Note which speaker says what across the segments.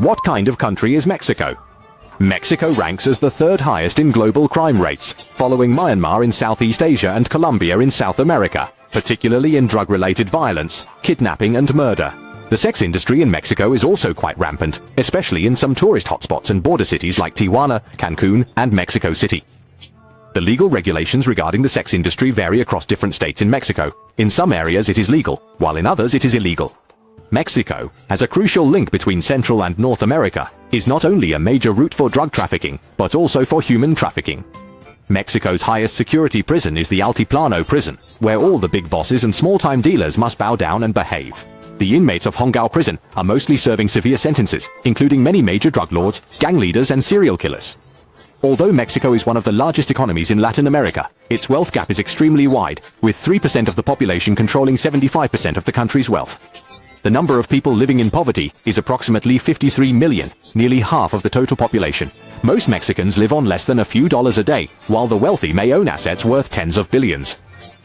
Speaker 1: What kind of country is Mexico? Mexico ranks as the third highest in global crime rates, following Myanmar in Southeast Asia and Colombia in South America, particularly in drug-related violence, kidnapping and murder. The sex industry in Mexico is also quite rampant, especially in some tourist hotspots and border cities like Tijuana, Cancun, and Mexico City. The legal regulations regarding the sex industry vary across different states in Mexico. In some areas it is legal, while in others it is illegal. Mexico, as a crucial link between Central and North America, is not only a major route for drug trafficking, but also for human trafficking. Mexico's highest security prison is the Altiplano prison, where all the big bosses and small-time dealers must bow down and behave. The inmates of Hongao prison are mostly serving severe sentences, including many major drug lords, gang leaders and serial killers. Although Mexico is one of the largest economies in Latin America, its wealth gap is extremely wide, with 3% of the population controlling 75% of the country's wealth. The number of people living in poverty is approximately 53 million, nearly half of the total population. Most Mexicans live on less than a few dollars a day, while the wealthy may own assets worth tens of billions.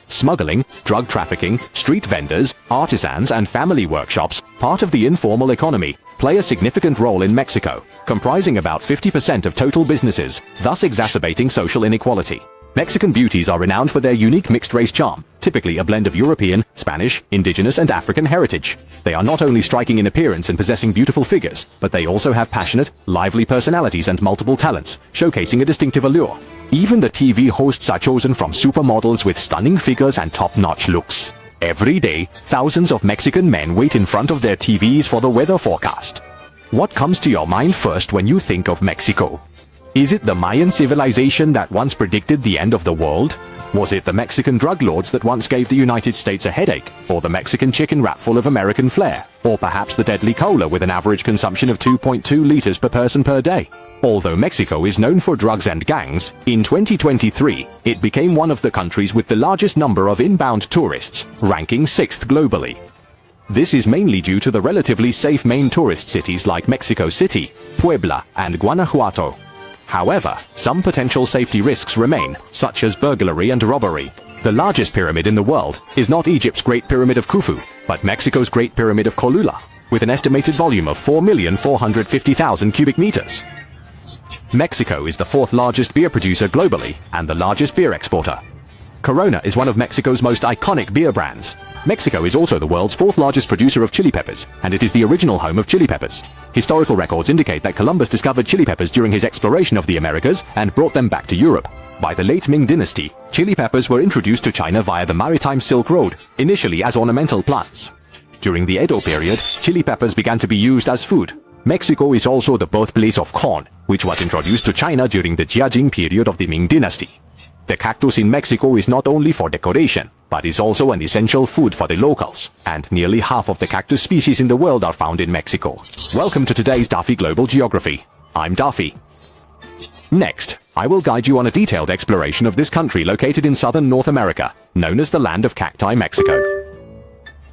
Speaker 1: Smuggling, drug trafficking, street vendors, artisans and family workshops, part of the informal economy, play a significant role in Mexico, comprising about 50% of total businesses, thus exacerbating social inequality. Mexican beauties are renowned for their unique mixed-race charm, typically a blend of European, Spanish, indigenous and African heritage. They are not only striking in appearance and possessing beautiful figures, but they also have passionate, lively personalities and multiple talents, showcasing a distinctive allure. Even the TV hosts are chosen from supermodels with stunning figures and top-notch looks. Every day, thousands of Mexican men wait in front of their TVs for the weather forecast. What comes to your mind first when you think of Mexico? Is it the Mayan civilization that once predicted the end of the world? Was it the Mexican drug lords that once gave the United States a headache? Or the Mexican chicken wrap full of American flair? Or perhaps the deadly cola with an average consumption of 2.2 liters per person per day? Although Mexico is known for drugs and gangs, in 2023, it became one of the countries with the largest number of inbound tourists, ranking 6th globally. This is mainly due to the relatively safe main tourist cities like Mexico City, Puebla, and Guanajuato. However, some potential safety risks remain, such as burglary and robbery. The largest pyramid in the world is not Egypt's Great Pyramid of Khufu, but Mexico's Great Pyramid of Cholula, with an estimated volume of 4,450,000 cubic meters. Mexico is the 4th largest beer producer globally and the largest beer exporter. Corona is one of Mexico's most iconic beer brands. Mexico is also the world's 4th largest producer of chili peppers, and it is the original home of chili peppers. Historical records indicate that Columbus discovered chili peppers during his exploration of the Americas and brought them back to Europe. By the late Ming dynasty, chili peppers were introduced to China via the maritime Silk Road, initially as ornamental plants. During the Edo period, chili peppers began to be used as food. Mexico is also the birthplace of corn, which was introduced to China during the Jiajing period of the Ming dynasty. The cactus in Mexico is not only for decoration, but is also an essential food for the locals, and nearly half of the cactus species in the world are found in Mexico. Welcome to today's Daffy Global Geography. I'm Daffy. Next, I will guide you on a detailed exploration of this country located in southern North America, known as the Land of Cacti, Mexico.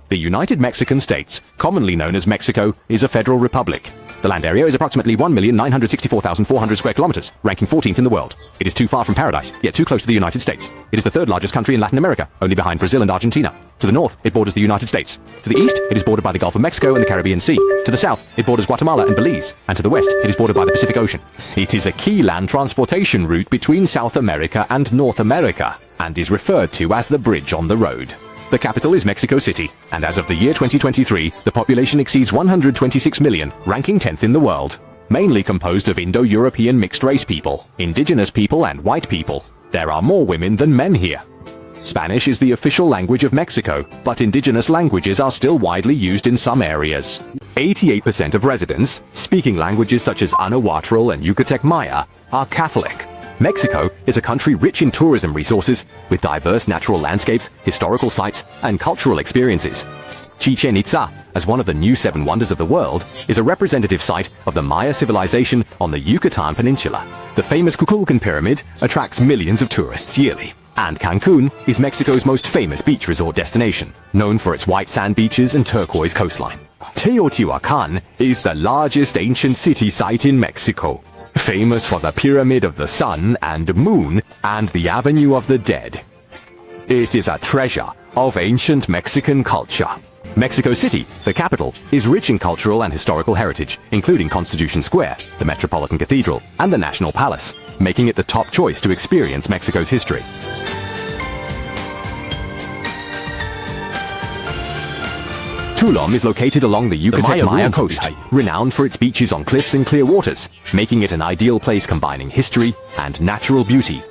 Speaker 1: The United Mexican States, commonly known as Mexico, is a federal republic. The land area is approximately 1,964,400 square kilometers, ranking 14th in the world. It is too far from paradise, yet too close to the United States. It is the 3rd largest country in Latin America, only behind Brazil and Argentina. To the north, it borders the United States. To the east, it is bordered by the Gulf of Mexico and the Caribbean Sea. To the south, it borders Guatemala and Belize. And to the west, it is bordered by the Pacific Ocean. It is a key land transportation route between South America and North America, and is referred to as the Bridge on the Road. The capital is Mexico City, and as of the year 2023, the population exceeds 126 million, ranking 10th in the world. Mainly composed of Indo-European mixed-race people, indigenous people and white people, there are more women than men here. Spanish is the official language of Mexico, but indigenous languages are still widely used in some areas. 88% of residents, speaking languages such as Anahuatl and Yucatec Maya, are Catholic. Mexico is a country rich in tourism resources, with diverse natural landscapes, historical sites, and cultural experiences. Chichen Itza, as one of the new 7 wonders of the world, is a representative site of the Maya civilization on the Yucatan Peninsula. The famous Kukulcan Pyramid attracts millions of tourists yearly. And Cancun is Mexico's most famous beach resort destination, known for its white sand beaches and turquoise coastline. Teotihuacan is the largest ancient city site in Mexico, famous for the Pyramid of the Sun and Moon and the Avenue of the Dead. It is a treasure of ancient Mexican culture. Mexico City, the capital, is rich in cultural and historical heritage, including Constitution Square, the Metropolitan Cathedral, and the National Palace, making it the top choice to experience Mexico's history. Tulum is located along the Yucatec-Maya coast, renowned for its beaches on cliffs and clear waters, making it an ideal place combining history and natural beauty.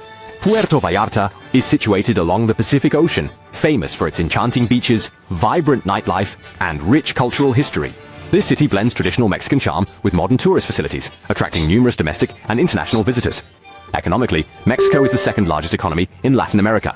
Speaker 1: Puerto Vallarta is situated along the Pacific Ocean, famous for its enchanting beaches, vibrant nightlife, and rich cultural history. This city blends traditional Mexican charm with modern tourist facilities, attracting numerous domestic and international visitors. Economically, Mexico is the second largest economy in Latin America.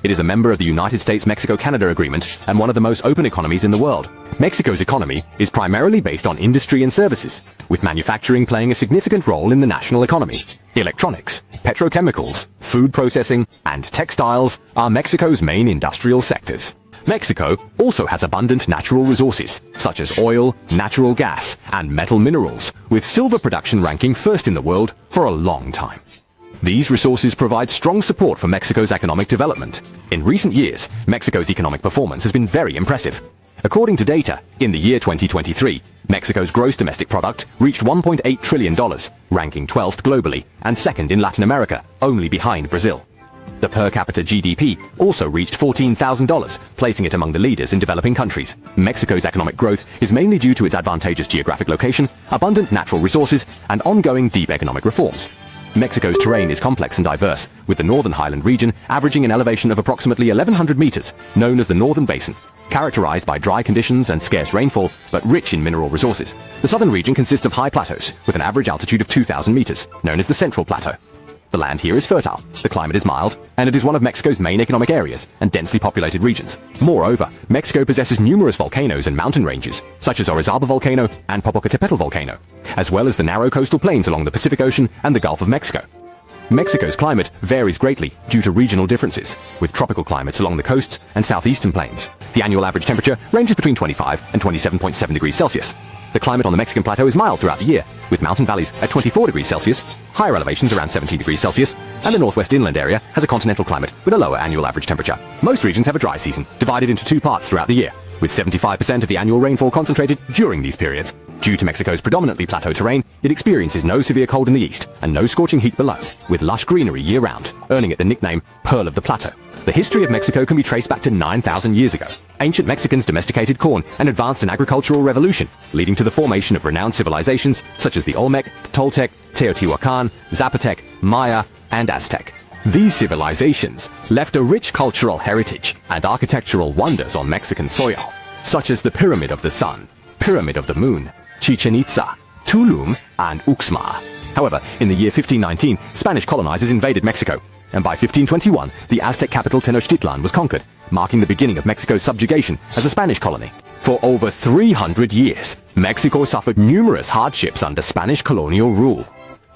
Speaker 1: It is a member of the United States-Mexico-Canada Agreement and one of the most open economies in the world. Mexico's economy is primarily based on industry and services, with manufacturing playing a significant role in the national economy. Electronics, petrochemicals, food processing, and textiles are Mexico's main industrial sectors. Mexico also has abundant natural resources, such as oil, natural gas, and metal minerals, with silver production ranking first in the world for a long time. These resources provide strong support for Mexico's economic development. In recent years, Mexico's economic performance has been very impressive. According to data, in the year 2023, Mexico's gross domestic product reached $1.8 trillion, ranking 12th globally and second in Latin America, only behind Brazil. The per capita GDP also reached $14,000, placing it among the leaders in developing countries. Mexico's economic growth is mainly due to its advantageous geographic location, abundant natural resources, and ongoing deep economic reforms. Mexico's terrain is complex and diverse, with the northern highland region averaging an elevation of approximately 1,100 meters, known as the Northern Basin, characterized by dry conditions and scarce rainfall, but rich in mineral resources. The southern region consists of high plateaus, with an average altitude of 2,000 meters, known as the Central Plateau. The land here is fertile, the climate is mild, and it is one of Mexico's main economic areas and densely populated regions. Moreover, Mexico possesses numerous volcanoes and mountain ranges, such as Orizaba Volcano and Popocatépetl Volcano, as well as the narrow coastal plains along the Pacific Ocean and the Gulf of Mexico. Mexico's climate varies greatly due to regional differences, with tropical climates along the coasts and southeastern plains. The annual average temperature ranges between 25 and 27.7 degrees Celsius. The climate on the Mexican plateau is mild throughout the year, with mountain valleys at 24 degrees Celsius, higher elevations around 17 degrees Celsius, and the northwest inland area has a continental climate with a lower annual average temperature. Most regions have a dry season, divided into two parts throughout the year, with 75% of the annual rainfall concentrated during these periods. Due to Mexico's predominantly plateau terrain, it experiences no severe cold in the east and no scorching heat below, with lush greenery year-round, earning it the nickname Pearl of the Plateau. The history of Mexico can be traced back to 9,000 years ago. Ancient Mexicans domesticated corn and advanced an agricultural revolution, leading to the formation of renowned civilizations such as the Olmec, Toltec, Teotihuacan, Zapotec, Maya, and Aztec. These civilizations left a rich cultural heritage and architectural wonders on Mexican soil, such as the Pyramid of the Sun, Pyramid of the Moon, Chichen Itza, Tulum, and Uxmal. However, in the year 1519, Spanish colonizers invaded Mexico, and by 1521, the Aztec capital Tenochtitlan was conquered, marking the beginning of Mexico's subjugation as a Spanish colony. For over 300 years, Mexico suffered numerous hardships under Spanish colonial rule.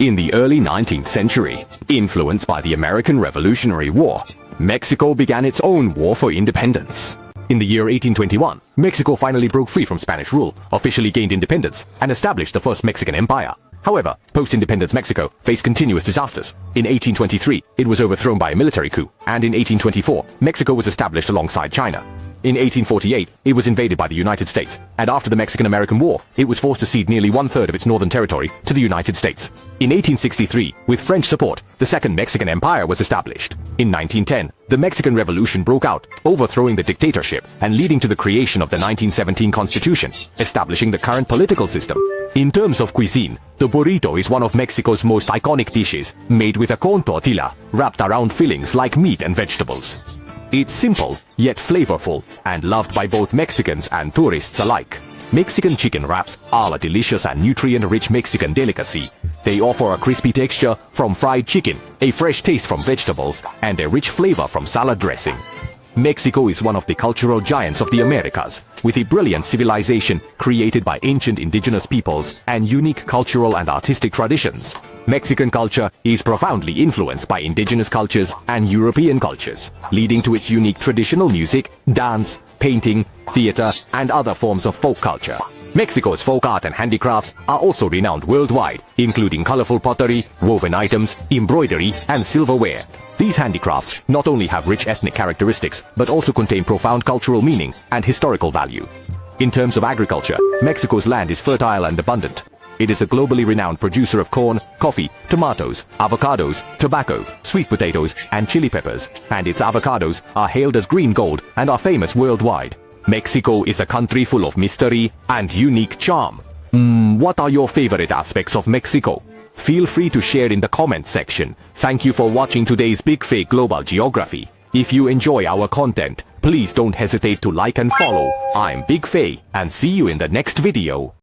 Speaker 1: In the early 19th century, influenced by the American Revolutionary War, Mexico began its own war for independence. In the year 1821, Mexico finally broke free from Spanish rule, officially gained independence, and established the first Mexican Empire. However, post-independence Mexico faced continuous disasters. In 1823, it was overthrown by a military coup, and in 1824, Mexico was established alongside China. In 1848, it was invaded by the United States, and after the Mexican-American War, it was forced to cede nearly one-third of its northern territory to the United States. In 1863, with French support, the Second Mexican Empire was established. In 1910, the Mexican Revolution broke out, overthrowing the dictatorship and leading to the creation of the 1917 Constitution, establishing the current political system. In terms of cuisine, the burrito is one of Mexico's most iconic dishes, made with a corn tortilla wrapped around fillings like meat and vegetables. It's simple, yet flavorful, and loved by both Mexicans and tourists alike. Mexican chicken wraps are a delicious and nutrient-rich Mexican delicacy. They offer a crispy texture from fried chicken, a fresh taste from vegetables, and a rich flavor from salad dressing. Mexico is one of the cultural giants of the Americas, with a brilliant civilization created by ancient indigenous peoples and unique cultural and artistic traditions. Mexican culture is profoundly influenced by indigenous cultures and European cultures, leading to its unique traditional music, dance, painting, theater, and other forms of folk culture. Mexico's folk art and handicrafts are also renowned worldwide, including colorful pottery, woven items, embroidery, and silverware. These handicrafts not only have rich ethnic characteristics, but also contain profound cultural meaning and historical value. In terms of agriculture, Mexico's land is fertile and abundant. It is a globally renowned producer of corn, coffee, tomatoes, avocados, tobacco, sweet potatoes, and chili peppers, and its avocados are hailed as green gold and are famous worldwide. Mexico is a country full of mystery and unique charm. What are your favorite aspects of Mexico? Feel free to share in the comments section. Thank you for watching today's Big Fake Global Geography. If you enjoy our content, please don't hesitate to like and follow. I'm Big Faye, and see you in the next video.